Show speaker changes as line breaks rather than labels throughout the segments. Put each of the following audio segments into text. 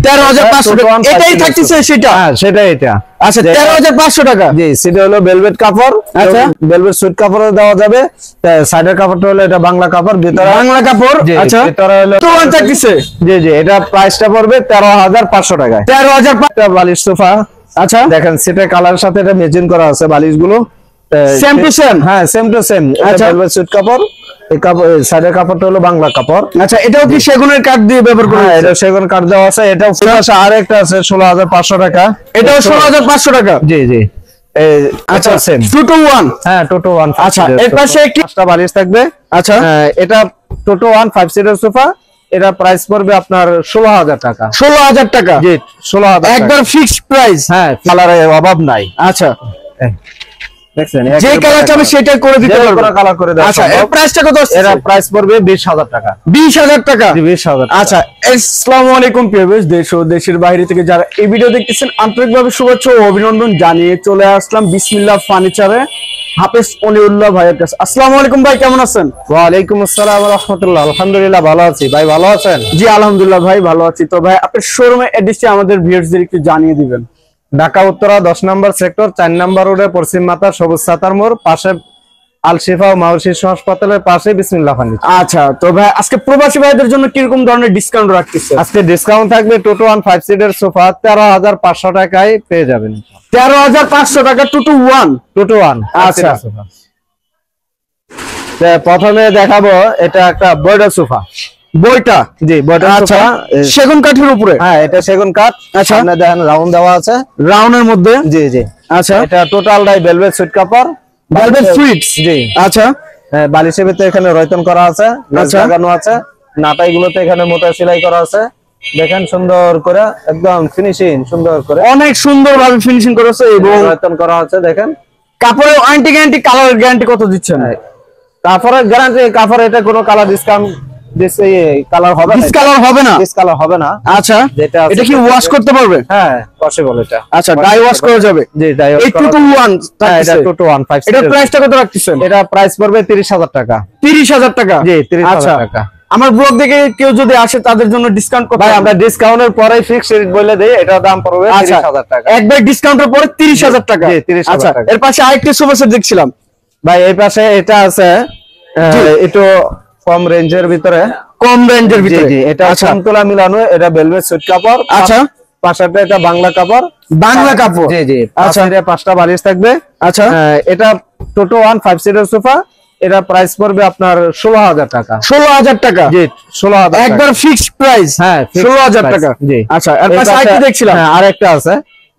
13,500 টাকা এটাই থাকতেছে সেটা
হ্যাঁ সেটাই এটা
আচ্ছা 13,500 টাকা
জি সেটা হলো ভেলভেট কাপড়
আচ্ছা
ভেলভেট সুইট কাপড় দেওয়া যাবে সাইডের কাপড়টা হলো এটা বাংলা কাপড় ভিতরে
বাংলা কাপড় আচ্ছা
ভিতরে হলো
তোমার থাকতেছে
জি জি এটা প্রাইসটা পড়বে 13,500 টাকা
13,500
বালিশ সোফা
আচ্ছা
দেখেন সেটা কালারের সাথে এটা ম্যাচিং করা আছে বালিশগুলো
সেম টু সেম
হ্যাঁ সেম টু সেম
আচ্ছা
ভেলভেট সুইট কাপড় এই কাপড় সাইডের কাপড়টা হলো বাংলা কাপড়
আচ্ছা এটাও কি সেগুনের কাঠ দিয়ে ব্যবহার করা
হ্যাঁ এটা সেগুন কাঠ দেওয়া আছে এটাও পাশে আরেকটা আছে 16,500 টাকা
এটাও 16,500 টাকা
জি জি
আচ্ছা
সেম
2 to 1
হ্যাঁ টোটো 1
আচ্ছা এর পাশে একটি
পাঁচটা বালিশ থাকবে
আচ্ছা
এটা টোটো 1 5 সিটার সোফা এটা প্রাইস পড়বে আপনার 16,000 টাকা
16,000 টাকা
জি 16,000
একবার ফিক্সড প্রাইস
হ্যাঁ কালারের অভাব নাই
আচ্ছা
দেখছেন
যে কালার চাবে সেটা করে দিতে পারবো
কোনো কালার করে দেওয়া
আচ্ছা এর প্রাইসটা কত আছে
এর প্রাইস পড়বে 20,000 টাকা
20,000 টাকা
জি 20,000
আচ্ছা আসসালামু আলাইকুম প্রিয় ভিউয়ার্স দেশ ও দেশের বাইরে থেকে যারা এই ভিডিও দেখতেছেন আন্তরিকভাবে শুভেচ্ছা ও অভিনন্দন জানিয়ে চলে আসলাম বিসমিল্লাহ ফার্নিচারে হাফেজ অলিউল্লাহ ভাইয়ের কাছে। আসসালামু আলাইকুম ভাই, কেমন আছেন?
ওয়া আলাইকুম আসসালাম ওয়া রাহমাতুল্লাহ। আলহামদুলিল্লাহ ভালো আছি ভাই, ভালো আছেন?
জি আলহামদুলিল্লাহ ভাই ভালো আছি। তো ভাই আপনার শোরুমের অ্যাড্রেসটি আমাদের ভিউয়ার্সদের একটু জানিয়ে দিবেন।
ঢাকা উত্তরা 10 নম্বর সেক্টর 4 নম্বর রোডে পশ্চিম মাথা সবুজ সাতার মোড় পাশে আল শিফা ও মাউল শিশু হাসপাতালের পাশে বিসমিল্লাহ ফার্নিচার।
আচ্ছা তো ভাই আজকে প্রবাসী ভাইদের জন্য কি রকম ধরনের ডিসকাউন্ট রাখতেছে?
আজকে ডিসকাউন্ট থাকবে টোটো 1 5 সিটার সোফা 13,500 টাকায় পেয়ে যাবেন।
13,500 টাকা টোটো 1
টোটো 1
আচ্ছা
প্রথমে দেখাবো এটা একটা বয়ডার সোফা।
বইটা
জি বয়ডার সোফা
সেগুন কাঠের উপরে।
হ্যাঁ এটা সেগুন কাঠ।
আচ্ছা
সামনে দেখেন রাউন্ড দেওয়া আছে,
রাউন্ডের মধ্যে।
জি জি
আচ্ছা
এটা টোটালটাই ভেলভেট সুইট কাপড়,
ভেলভেট সুইটস।
জি
আচ্ছা
বালিশের ভিতরে এখানে রয়তন করা আছে, লাগানো আছে, নাটাই গুলোতে এখানে মোটা সেলাই করা আছে। দেখেন সুন্দর করে একদম ফিনিশিং, সুন্দর করে
অনেক সুন্দর ভাবে ফিনিশিং করেছে এবং
রয়তন করা আছে। দেখেন
কাপড়ের ওয়ারেন্টি গ্যারান্টি কালার গ্যারান্টি কত দিচ্ছেন?
কাপড়ের গ্যারান্টি, কাপড় এটা কোনো কালার ডিসকাউন্ট কালার হবে না,
ডিসকালার হবে না,
ডিসকালার হবে না।
আচ্ছা
যেটা
এটা কি ওয়াশ করতে পারবে?
হ্যাঁ পসিবল এটা।
আচ্ছা ডাই ওয়াশ করা যাবে।
জি ডাই ওয়াশ করা।
এই 2 to 1
এটা 2 to 1 5
এটা প্রাইসটা কত রাখতেছেন?
এটা প্রাইস পড়বে 30,000 টাকা।
30,000 টাকা?
জি 30,000 টাকা।
আমার ব্লগ দেখে কেউ যদি আসে তাদের জন্য ডিসকাউন্ট কত?
ভাই আমরা ডিসকাউন্টের পরেই ফিক্স রেট বলে দেই, এটা দাম পড়বে 30,000 টাকা।
একবার ডিসকাউন্টের পরে 30,000 টাকা।
জি 30,000
আচ্ছা
টাকা।
এর পাশে আরেকটা সোফা সেট দেখছিলাম
ভাই এই পাশে এটা আছে একটু কম রেঞ্জের ভিতরে,
কম রেঞ্জের ভিতরে।
জি এটা সমতলা মিলানো, এটা ভেলভেট সুইট কাপড়।
আচ্ছা
পাশাটা এটা বাংলা কাপড়,
বাংলা কাপড়।
জি জি
আচ্ছা
এটা 5টা বালিশ থাকবে।
আচ্ছা
এটা টোটো 1 5 সিটার সোফা, এটা প্রাইস পড়বে আপনার 16,000 টাকা।
16,000 টাকা?
জি 16,000
একবার ফিক্সড প্রাইস।
হ্যাঁ
16,000 টাকা।
জি
আচ্ছা এর পাশে আরেকটা দেখছিলাম।
হ্যাঁ আরেকটা আছে,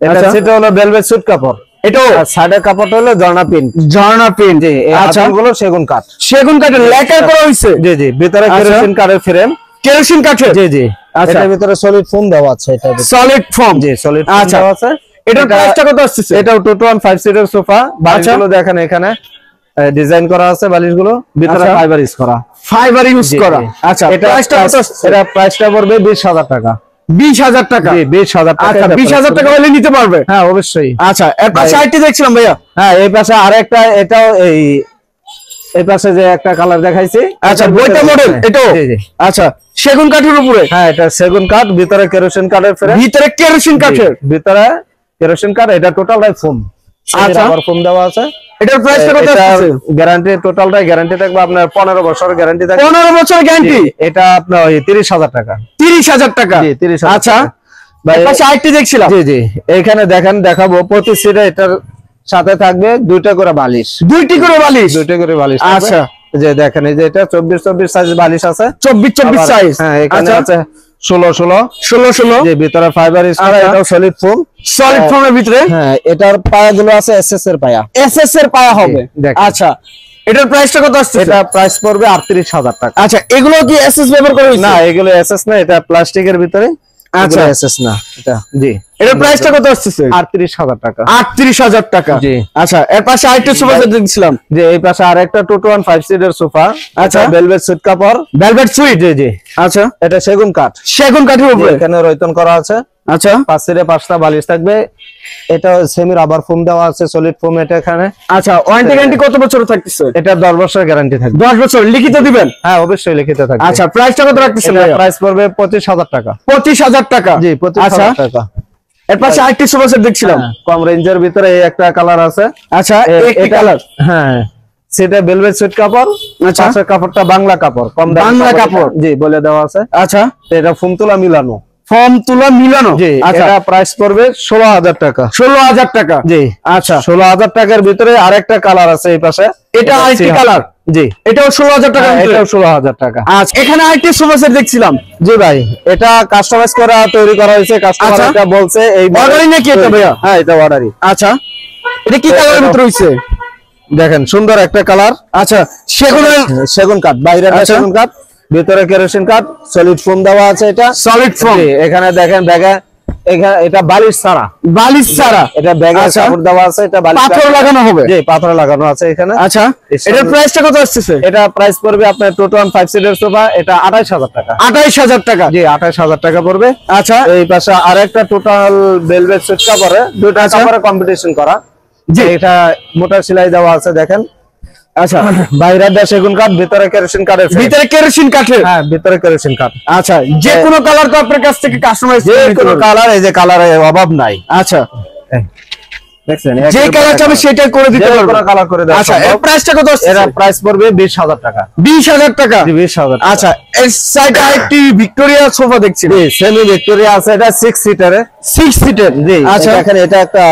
এটা সেটা হলো ভেলভেট সুইট কাপড়।
এটাও
সাইডের কাপড়টা হলো ঝর্ণা প্রিন্ট।
ঝর্ণা প্রিন্ট।
জি
আচ্ছা
গুলো সেগুন কাঠ,
সেগুন কাঠের লেকার করা হইছে।
জি জি ভিতরে কেরোসিন কাঠের ফ্রেম,
কেরোসিন কাঠের।
জি জি
আচ্ছা
এটার ভিতরে সলিড ফোম দেওয়া আছে, এটা
সলিড ফোম।
জি সলিড ফোম দেওয়া আছে।
এটার প্রাইসটা কত আসছে?
এটাও টোটো 1 5 সিটার সোফা। বালিশগুলো দেখেন এখানে ডিজাইন করা আছে, বালিশগুলো ভিতরে ফাইবার ইউজ করা,
ফাইবার ইউজ করা। আচ্ছা
এটা
প্রাইসটা কত আসছে?
এটা প্রাইসটা পড়বে 20,000 টাকা।
20,000 টাকা?
জি 20,000 টাকা।
আচ্ছা 20,000 টাকা হলে নিতে পারবে?
হ্যাঁ অবশ্যই।
আচ্ছা এর পাশে আরেকটা দেখছিলাম ভাইয়া।
হ্যাঁ এই পাশে আরেকটা, এটাও এই পাশে যে একটা কালার দেখাইছি।
আচ্ছা বইটা মডেল এটাও?
জি জি
আচ্ছা সেগুন কাঠের উপরে।
হ্যাঁ এটা সেগুন কাঠ, ভিতরে কেরোসিন কাঠের ফ্রেম,
ভিতরে কেরোসিন কাঠের,
ভিতরে কেরোসিন কাঠ। এটা টোটালটাই ফোম।
আচ্ছা
আবার ফোম দেওয়া আছে।
এটার প্রাইসটা কত আছে?
গ্যারান্টি টোটালটাই গ্যারান্টি থাকবে আপনার 15 বছর গ্যারান্টি থাকবে।
15 বছর গ্যারান্টি?
এটা আপনার 30,000 টাকা।
30,000 টাকা?
জি 30,000।
আচ্ছা
ভাই
পাশে আরেকটা দেখছিলাম।
জি জি এইখানে দেখেন, দেখাবো প্রতি সিটে এটার সাথে থাকবে 2টা করে বালিশ।
2টি করে বালিশ?
2টা করে বালিশ।
আচ্ছা
যে দেখেন এই যে এটা 24 সাইজ বালিশ আছে।
24 সাইজ।
হ্যাঁ এখানে আছে 16 যে ভিতরে ফাইবার ইউজ করা, এটাও সলিড ফোম।
সলিড ফোমের ভিতরে?
হ্যাঁ এটার পায়াগুলো আছে এসএস এর পায়া।
এসএস এর পায়া হবে? আচ্ছা এটার প্রাইসটা কত আসছে?
এটা প্রাইস পড়বে 38,000 টাকা।
আচ্ছা এগুলো কি এসএস ব্যবহার করা হইছে?
না এগুলো এসএস না, এটা প্লাস্টিকের ভিতরে।
আচ্ছা
এসএস না এটা। জি
এটার প্রাইসটা কত আসছে?
38,000 টাকা।
38,000 টাকা?
জি
আচ্ছা এর পাশে আরেকটা সোফা সেট দেখছিলাম।
যে এই পাশে আরেকটা টোটো 1 5 সিটার সোফা। আচ্ছা ভেলভেট সুইট কাপড়,
ভেলভেট সুইট।
জি জি
আচ্ছা
এটা সেগুন কাঠ,
সেগুন কাঠের উপরে?
এখানে রয়তন করা আছে।
আচ্ছা
5 সিটে 5টা বালিশ থাকবে। এটা সেমি রাবার ফোম দেওয়া আছে, সলিড ফোম এটা এখানে।
আচ্ছা ওয়ারেন্টি গ্যারান্টি কত বছর থাকতেছে?
এটা 10 বছর গ্যারান্টি থাকবে।
10 বছর লিখিত দিবেন?
হ্যাঁ অবশ্যই লিখিত থাকবে।
আচ্ছা প্রাইসটা কত রাখতেছেন ভাই?
প্রাইস পড়বে 25,000 টাকা।
25,000 টাকা?
জি 25,000 টাকা।
এর পাশে আরেকটি সোফা সেট দেখছিলাম
কম রেঞ্জের ভিতরে এই একটা কালার আছে।
আচ্ছা এই কালার?
হ্যাঁ সেটা ভেলভেট সুইট কাপড়।
আচ্ছা
পাশের কাপড়টা বাংলা কাপড়, কম দামি
বাংলা কাপড়?
জি বলে দেওয়া আছে।
আচ্ছা
এটা ফোম তুলা মিলানো।
ফর্ম তুলা মিলানো?
জি
আচ্ছা
এটা প্রাইস পড়বে 16,000 টাকা।
16,000 টাকা?
জি
আচ্ছা
16,000 টাকার ভিতরে আরেকটা কালার আছে এই পাশে।
এটা আরেকটি কালার?
জি
এটাও 16,000 টাকা?
এটাও 16,000 টাকা।
আচ্ছা এখানে আরেকটি সোফা সেট দেখছিলাম।
জি ভাই এটা কাস্টমাইজ করা তৈরি করা হয়েছে, কাস্টমার
আচ্ছা।
এটা বলছে এই
অর্ডারই নাকি এটা ভাইয়া?
হ্যাঁ এটা অর্ডারই।
আচ্ছা এটা কি কালারের ভিতরে হইছে?
দেখেন সুন্দর একটা কালার।
আচ্ছা
সেগুন কাঠ, বাইরে
আচ্ছা।
সেগুন কাঠ, ভিতরে কেরোসিন কাঠ, সলিড ফোম দেওয়া আছে। এটা
সলিড ফর্ম?
এখানে দেখেন ব্যাগে এখানে এটা বালিশ ছাড়া,
বালিশ ছাড়া?
এটা ব্যাগে
আচ্ছা।
কাপড় দেওয়া আছে। এটা বালিশ
পাথর লাগানো হবে?
জি পাথর লাগানো আছে এখানে।
আচ্ছা এটার প্রাইসটা কত আসছে?
এটা প্রাইস পড়বে আপনার টোটাল 5 সিটের সোফা, এটা 28,000 টাকা।
28,000 টাকা?
জি 28,000 টাকা পড়বে।
আচ্ছা
এই পাশে আরেকটা টোটাল ভেলভেট সুইট কাপড়ে দুটো কাপড়ে কম্পিটিশন করা।
জি
এটা মোটা সেলাই দেওয়া আছে দেখেন।
আচ্ছা
বাইরে দেয়া সেগুন কাঠ, ভিতরে কেরোসিন কাঠের frame।
ভিতরে কেরোসিন কাঠের?
হ্যাঁ ভিতরে কেরোসিন কাঠ।
আচ্ছা যে কোনো কালার তো আপনার কাছ থেকে কাস্টমাইজ
যে কোনো কালার, এই যে কালারের অভাব নাই।
আচ্ছা
দেখছেন
যে কালার চাবে সেটাই করে দিতে
যে
পারবেন?
কোনো কালার করে দেওয়া
আচ্ছা এর
সম্ভব।
প্রাইসটা কত আসছে?
এর প্রাইস পড়বে 20,000 টাকা।
20,000 টাকা?
জি 20,000 টাকা।
আচ্ছা এর সাইডে আরেকটি ভিক্টোরিয়া সোফা দেখছি।
জি সেমি ভিক্টোরিয়া আছে, এটা 6 সিটারে।
6 সিটের?
জি
আচ্ছা
দেখেন এটা একটা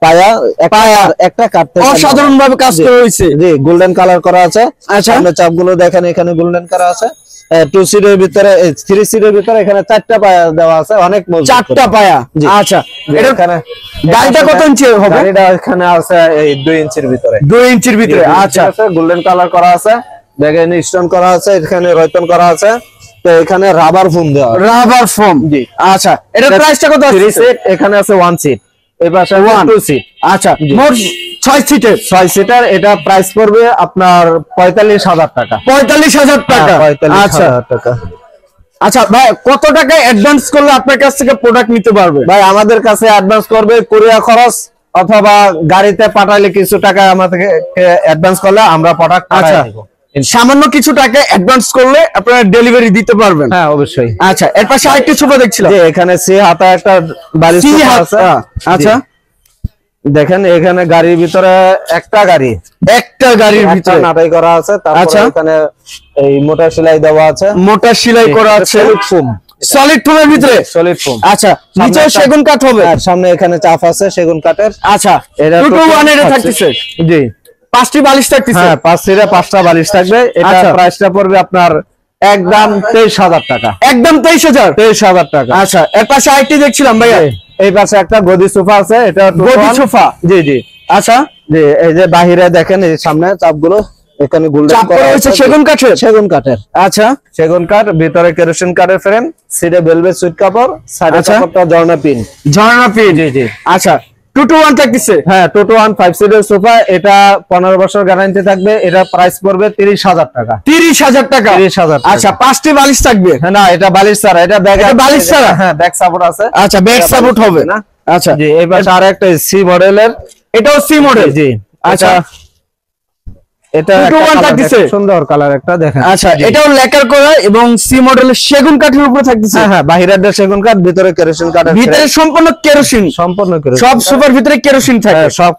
পায়া একটা কাঠ থেকে
অসাধারণ ভাবে কাজ করা হয়েছে।
জি গোল্ডেন কালার করা আছে।
আচ্ছা
সামনে চাপগুলো দেখেন এখানে গোল্ডেন করা আছে। 2 সিটের ভিতরে 3 সিটের ভিতরে এখানে 4টা পায়া দেওয়া আছে, অনেক মজবুত।
4টা পায়া?
জি।
আচ্ছা
এটা
এটা
এখানে
গাড়িটা কত ইঞ্চি হবে?
গাড়িটা এখানে আছে এই 2 ইঞ্চির ভিতরে।
2 ইঞ্চির ভিতরে? আচ্ছা
গোল্ডেন কালার করা আছে, ব্যাগে স্টোন করা আছে, এখানে রয়তন করা আছে। তো এখানে রাবার ফোম দেওয়া আছে।
Rubber foam?
জি।
আচ্ছা এটার প্রাইসটা কত
3
আছে?
সিট, এখানে আছে 1 সিট, এই পাশে 2 সিট।
আচ্ছা মোট 6 সিটের?
6 সিটার। এটা প্রাইস পড়বে আপনার 45,000 টাকা।
45,000 টাকা? আচ্ছা
45,000 টাকা।
আচ্ছা ভাই কত টাকা অ্যাডভান্স করলে আপনার কাছ থেকে প্রোডাক্ট নিতে পারবে?
ভাই আমাদের কাছে অ্যাডভান্স করবে কুরিয়ার খরচ অথবা গাড়িতে পাঠাইলে কিছু টাকা আমাদেরকে অ্যাডভান্স করলে আমরা প্রোডাক্ট
আচ্ছা
পাঠাই দেব।
সামান্য কিছু টাকা অ্যাডভান্স করলে আপনারা ডেলিভারি দিতে পারবেন?
হ্যাঁ অবশ্যই।
আচ্ছা এর পাশে আরেকটি সোফা দেখছিলাম।
যে এখানে সি হাতা একটা বাড়ি
সি
আছে।
হাতা? আচ্ছা
দেখেন এখানে গাড়ির ভিতরে একটা গাড়ির
ভিতরে
নাটাই করা আছে। তারপরে
আচ্ছা।
এখানে এই মোটা সেলাই দেওয়া আছে,
মোটা সেলাই করা আছে, সলিড ফোমের ভিতরে?
Solid foam.
আচ্ছা নিচে সেগুন কাঠ হবে?
আর সামনে এখানে চাপ আছে সেগুন কাঠের।
আচ্ছা
এটা
দুটো ওয়ান এটা থাকতেছে?
জি
5টি বালিশ থাকতেছে?
হ্যাঁ 5 সিটে 5টা বালিশ থাকবে। এটা
আচ্ছা।
প্রাইসটা পড়বে আপনার একদম 23,000 টাকা।
একদম 23,000?
23,000 টাকা।
আচ্ছা এর পাশে আরেকটি দেখছিলাম ভাইয়া।
এই পাশে একটা গদি সোফা আছে, এটা
গদি সোফা?
জি জি
আচ্ছা
জি এই যে বাহিরে দেখেন এই সামনে চাপগুলো এখানে গোল্ডেন
চাপ করা হয়েছে সেগুন কাঠের?
সেগুন কাঠের।
আচ্ছা
সেগুন কাঠ, ভিতরে কেরোসিন কাঠের ফ্রেম, সিটে ভেলভেট সুইট কাপড়, সাইডে
আচ্ছা।
কাপড়টা ঝর্ণা পিন।
ঝর্ণা পিন?
জি জি।
আচ্ছা 2 to 1 থাকতেছে?
হ্যাঁ 2 to 1 5 সিটের সোফা, এটা 15 বছর গ্যারান্টি থাকবে। এটা প্রাইস পড়বে 30,000 টাকা।
30,000 টাকা?
30,000 টাকা।
আচ্ছা 5টি বালিশ থাকবে?
হ্যাঁ না এটা বালিশ ছাড়া, এটা ব্যাগ
বালিশ ছাড়া?
হ্যাঁ ব্যাক সাপোর্ট আছে।
আচ্ছা ব্যাক সাপোর্ট হবে
না?
আচ্ছা
জি এই পাশে আরেকটা সি মডেলের,
এটাও সি মডেল?
জি
আচ্ছা
এটা
2 to 1 থাকতেছে?
সুন্দর কালার একটা দেখেন।
আচ্ছা এটাও লেকার করা এবং সি মডেলের সেগুন কাঠের উপরে থাকতেছে?
হ্যাঁ হ্যাঁ বাহিরের সেগুন কাঠ, ভিতরে কেরোসিন কাঠের
ভিতরে সম্পূর্ণ কেরোসিন?
সম্পূর্ণ কেরোসিন।
সব সোফার ভিতরে কেরোসিন থাকে?
সব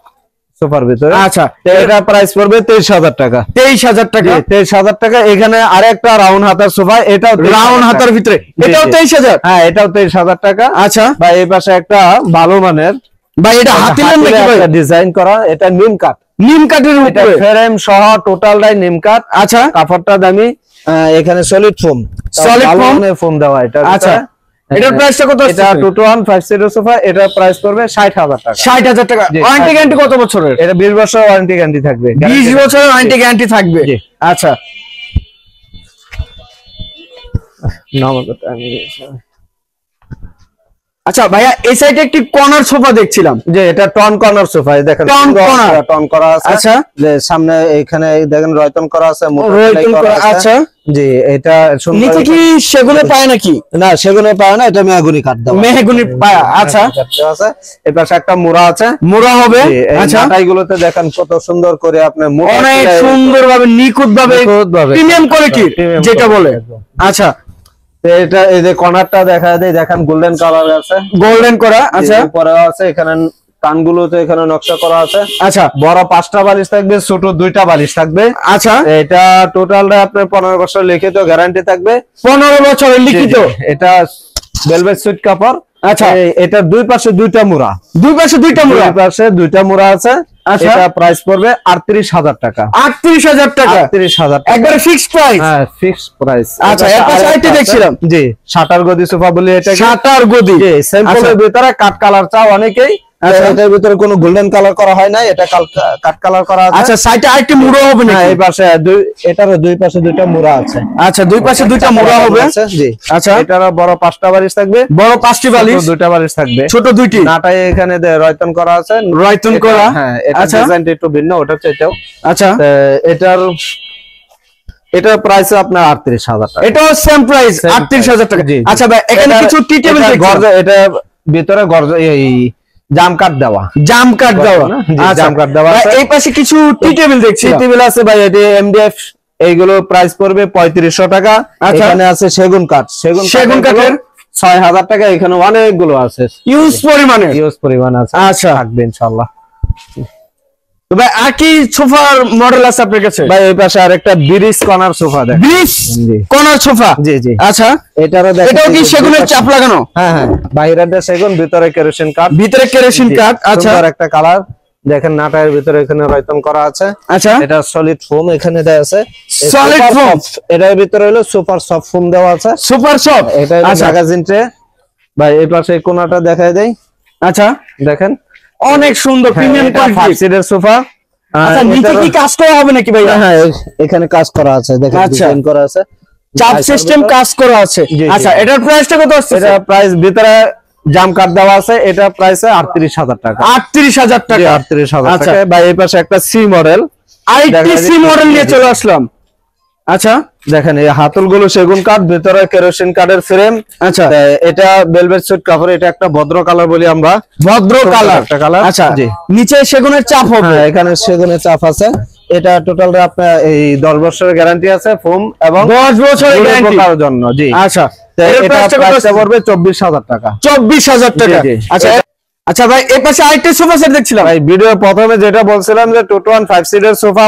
সোফার ভিতরে।
আচ্ছা
এটা প্রাইস পড়বে 23,000 টাকা।
23,000 টাকা?
23,000 টাকা। এখানে আরেকটা রাউন্ড হাতার সোফা, এটাও
রাউন্ড হাতার ভিতরে? এটাও 23,000?
হ্যাঁ এটাও 23,000 টাকা।
আচ্ছা
ভাই এই পাশে একটা ভালো মানের
ভাই এটা হাতিলের নাকি ভাই?
ডিজাইন করা, এটা নিম কাঠ।
নিম কাঠের
এটা
উপরে?
ফ্রেম সহ টোটালটাই নিম কাঠ।
আচ্ছা
কাপড়টা দামি, এখানে solid foam.
Solid foam?
Foam দেওয়া এটা।
আচ্ছা এটার প্রাইসটা কত?
এটা 2 to 1 5 সিটের সোফা, এটা প্রাইস পড়বে 60,000 টাকা।
60,000 টাকা?
জি,
ওয়ারেন্টি গ্যারান্টি কত বছরের?
এটা 20 বছর ওয়ারেন্টি গ্যারান্টি থাকবে।
20 বছরের ওয়ারেন্টি গ্যারান্টি থাকবে?
জি।
আচ্ছা আচ্ছা ভাইয়া এই সাইডে একটি কর্নার সোফা দেখছিলাম,
যে এটা টন কর্নার সোফা, দেখেন
টন কর্নার
টন করা আছে।
আচ্ছা,
যে সামনে এখানে দেখেন রয়তন করা আছে,
রয়তন করা। আচ্ছা,
জি এটা
নিচে কি সেগুনে পায় নাকি?
না সেগুনে পায় না, এটা মেহগনি কাঠ দেওয়া,
মেহগনি পায়। আচ্ছা,
আছে। এই পাশে একটা মোড়া আছে,
মোড়া হবে। আচ্ছা,
টাইগুলোতে দেখেন কত সুন্দর করে আপনি
অনেক সুন্দরভাবে নিখুঁতভাবে প্রিমিয়াম কোয়ালিটির যেটা বলে। আচ্ছা,
এটা এই যে কর্নারটা দেখা যায়, দেখেন গোল্ডেন কালার আছে,
গোল্ডেন করা। আচ্ছা,
পরে আছে এখানে কানগুলোতে এখানে নকশা করা আছে।
আচ্ছা,
বড় 5টা বালিশ থাকবে, ছোট 2টা বালিশ থাকবে।
আচ্ছা,
এটা টোটালটা আপনার 15 বছর লিখিত গ্যারান্টি থাকবে।
15 বছরের লিখিত।
এটা ভেলভেট সুইট কাপড়।
আচ্ছা,
এটা দুই পাশে দুইটা মুড়া,
দুই পাশে দুইটা মুড়া,
দুই পাশে দুইটা মুড়া আছে।
আচ্ছা,
এটা প্রাইস পড়বে 38,000 টাকা।
38,000 টাকা,
38,000 টাকা
একবারে ফিক্সড প্রাইস।
হ্যাঁ ফিক্সড প্রাইস।
আচ্ছা, এর পাশে আইটি দেখছিলাম,
জি শাটার গদি সোফা বলি এটা,
শাটার গদি।
জি স্যাম্পলের ভিতরে কাট কালার চাও অনেকেই, এটার ভিতরে কোনো গোল্ডেন কালার করা হয় না, এটা কাট কালার করা আছে।
আচ্ছা, সাইডে আরেকটি মুড়া হবে না?
এই পাশে এটারও দুই পাশে দুইটা মুড়া আছে।
আচ্ছা, দুই পাশে দুইটা মুড়া হবে।
জি
আচ্ছা,
এটারও বড় 5টা বালিশ থাকবে,
বড় 5টি বালিশ,
দুইটা বালিশ থাকবে,
ছোট দুইটি।
নাটাই এখানে রয়তন করা আছে,
রয়তন করা।
হ্যাঁ এটা ডিজাইনটা একটু ভিন্ন, ওটা চাইতেও।
আচ্ছা,
এটার প্রাইস আপনার 38,000 টাকা।
এটাও সেম প্রাইস 38,000 টাকা। আচ্ছা ভাই, এখানে কিছু টি টেবিল দেখছি,
এটা ভিতরে এই জাম কাট দেওয়া,
জাম কাট দেওয়া।
আচ্ছা জাম কাট দেওয়া আছে।
এই পাশে কিছু টি টেবিল দেখছি,
টি টেবিল আছে ভাই, এটা এমডিএফ, এইগুলো প্রাইস পড়বে 3500 টাকা। এখানে আছে সেগুন কাঠ, সেগুন কাঠের 6,000 টাকা। এখানে অনেকগুলো আছে,
ইউজ পরিমাণ আছে।
আচ্ছা থাকবে ইনশাআল্লাহ।
তো ভাই আর কি সোফার মডেল আছে আপনার কাছে?
ভাই এই পাশে আরেকটা ব্রিজ কর্নার সোফা দেখেন,
ব্রিজ কর্নার সোফা।
জি জি।
আচ্ছা,
এটারও দেখেন,
এটাও কি সেগুনের চাপ লাগানো?
হ্যাঁ হ্যাঁ, বাইরেটা সেগুন, ভিতরে কেরোসিন কাঠ,
ভিতরে কেরোসিন কাঠ। আচ্ছা,
সুন্দর একটা কালার দেখেন, নাটায়ের ভিতরে এখানে রয়তন করা আছে।
আচ্ছা,
এটা সলিড ফোম এখানে দেয়া আছে,
সলিড ফোম।
এটার ভিতরে হলো সুপার সফট ফোম দেওয়া আছে,
সুপার সফট।
এটা ম্যাগাজিন ট্রে। ভাই এই পাশে কোণাটা দেখায় দেই।
আচ্ছা,
দেখেন
অনেক সুন্দর প্রিমিয়াম কোয়ালিটি
5 সিটের সোফা।
আচ্ছা, নিচে কি কাজ করা হবে নাকি ভাই?
হ্যাঁ এখানে কাজ করা আছে, দেখেন ডিজাইন করা আছে,
চাপ সিস্টেম কাজ করা আছে। আচ্ছা, এটার প্রাইসটা কত আসছে?
এটা প্রাইস ভিতরে জাম কাট দেওয়া আছে, এটা প্রাইসে 38,000 টাকা।
38,000 টাকা।
38,000 টাকা। ভাই এই পাশে একটা সি মডেল,
আইটিসি মডেল নিয়ে চলে আসলাম। আচ্ছা,
দেখেন এই হাতলগুলো সেগুন কাঠ, ভিতরে কেরোসিন কাঠের ফ্রেম।
আচ্ছা,
এটা ভেলভেট সুইট কাপড়, এটা একটা ভদ্র কালার বলি আমরা,
ভদ্র কালার
একটা কালার।
আচ্ছা,
জি
নিচে সেগুনের চাপ হবে,
এখানে সেগুনের চাপ আছে। এটা টোটাল আপনার এই 10 বছরের গ্যারান্টি আছে ফোম, এবং
10 বছরের গ্যারান্টি
জন্য। জি
আচ্ছা,
এটা প্রাইসটা পড়বে 24,000 টাকা।
24,000 টাকা। আচ্ছা আচ্ছা ভাই, এই পাশে আরেকটা সোফা সেট দেখছিলাম।
ভাই ভিডিও প্রথমে যেটা বলছিলাম যে 2-1 5 সিটের সোফা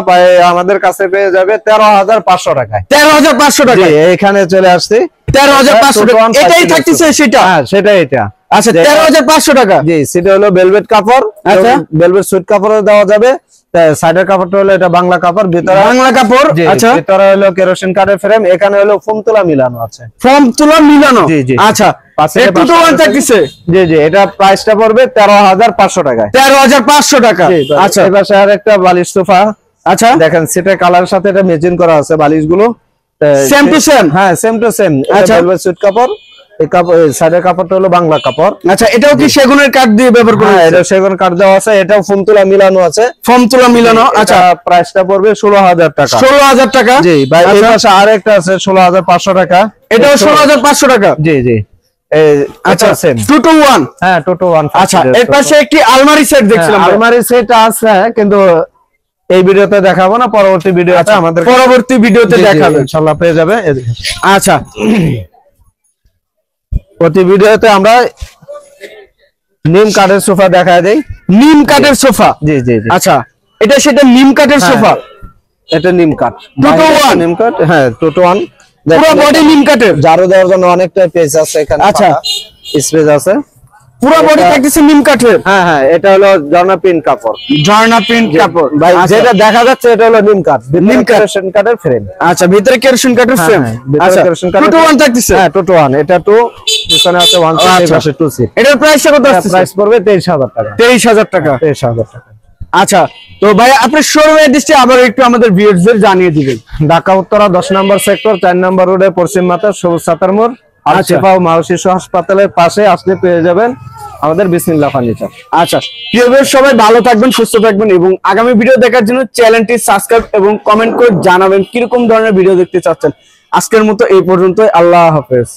আমাদের কাছে পেয়ে যাবে 13,500 টাকায়।
13,500 টাকা।
এখানে চলে আসছে
13,500 টাকা। এটাই থাকতেছে সেটা?
হ্যাঁ সেটাই এটা।
আচ্ছা, 13,500 টাকা।
জি, সেটা হলো ভেলভেট কাপড়।
আচ্ছা,
ভেলভেট সুইট কাপড়ও দেওয়া যাবে। সাইডের কাপড়টা হলো এটা বাংলা কাপড়, ভিতরে
বাংলা কাপড়। আচ্ছা,
ভিতরে হলো কেরোসিন কাঠের ফ্রেম, এখানে হলো ফোম তুলা মিলানো আছে,
ফোম তুলা মিলানো।
জি জি।
আচ্ছা, এটা তো ওয়ান থাকতেছে।
জি জি, এটা প্রাইসটা পড়বে 13,500 টাকায়।
13,500 টাকা।
আচ্ছা, এবার আরেকটা বালিশ সোফা।
আচ্ছা,
দেখেন সেটার কালার সাথে এটা ম্যাচিং করা আছে, বালিশগুলো
সেম টু সেম।
হ্যাঁ সেম টু সেম।
আচ্ছা,
ভেলভেট সুইট কাপড়, এই কাপড় সাইডের কাপড়টা হলো বাংলা কাপড়।
আচ্ছা, এটাও কি সেগুনের কাঠ দিয়ে ব্যবহার করা?
হ্যাঁ, এটা সেগুন কাঠ দেওয়া আছে, এটাও ফোম তুলা মিলানো আছে,
ফোম তুলা মিলানো। আচ্ছা,
প্রাইসটা পড়বে 16,000 টাকা।
16,000 টাকা।
জি ভাই, এই পাশে আরেকটা আছে 16,500 টাকা।
এটাও 16,500 টাকা।
জি জি।
আচ্ছা, 2 to 1।
হ্যাঁ 2 to 1।
আচ্ছা, এর পাশে একটি আলমারি সেট দেখছিলাম।
আলমারি সেট আছে, কিন্তু এই ভিডিওতে দেখাবো না, পরবর্তী ভিডিওতে আমাদের
পরবর্তী ভিডিওতে দেখাবো
ইনশাআল্লাহ, পেয়ে যাবে।
আচ্ছা,
প্রতি ভিডিওতে আমরা নিম কাঠের সোফা দেখায় দেই।
নিম কাঠের সোফা।
জি জি জি।
আচ্ছা, এটা সেটা নিম কাঠের সোফা।
এটা নিম কাঠ,
2 to 1
নিম কাঠ। হ্যাঁ 2 to 1।
পুরো বডি নিম কাঠের।
ঝাড়ু দেওয়ার জন্য অনেকটা স্পেস আছে এখানে।
আচ্ছা,
স্পেস আছে,
পুরো বডি থাকতেছে নিম কাঠের।
হ্যাঁ হ্যাঁ, এটা হলো ঝর্ণা প্রিন্ট কাপড়,
ঝর্ণা প্রিন্ট কাপড়।
ভাই যেটা দেখা যাচ্ছে এটা হলো নিম কাঠ,
নিম
কেরোসিন কাঠের ফ্রেম।
আচ্ছা, ভিতরে কেরোসিন কাঠের ফ্রেম। আচ্ছা, 2 to 1 থাকতেছে।
হ্যাঁ 2 to 1। এটা 2, পিছনে আছে 1 সিট, এই পাশে 2 সিট।
এটার প্রাইসটা কত আছে?
প্রাইস পড়বে 23,000 টাকা।
23,000 টাকা।
23,000 টাকা।
আচ্ছা, তো ভাই আপনার শোরুমের অ্যাড্রেসটা আবার একটু আমাদের ভিউয়ারদের জানিয়ে দিবেন।
ঢাকা উত্তরা 10 নম্বর সেক্টর, 4 নম্বর রোডে, পশ্চিম মাথা, সবুজ সাতার মোড়। আর শেফা ও মা শিশু হাসপাতালের পাশে আসলে পেয়ে যাবেন আমাদের বিসমিল্লাহ ফার্নিচার।
আচ্ছা প্রিয় ভিউয়ার, সবাই ভালো থাকবেন, সুস্থ থাকবেন এবং আগামী ভিডিও দেখার জন্য চ্যানেলটি সাবস্ক্রাইব এবং কমেন্ট করে জানাবেন কিরকম ধরনের ভিডিও দেখতে চাচ্ছেন। আজকের মতো এই পর্যন্তই, আল্লাহ হাফেজ।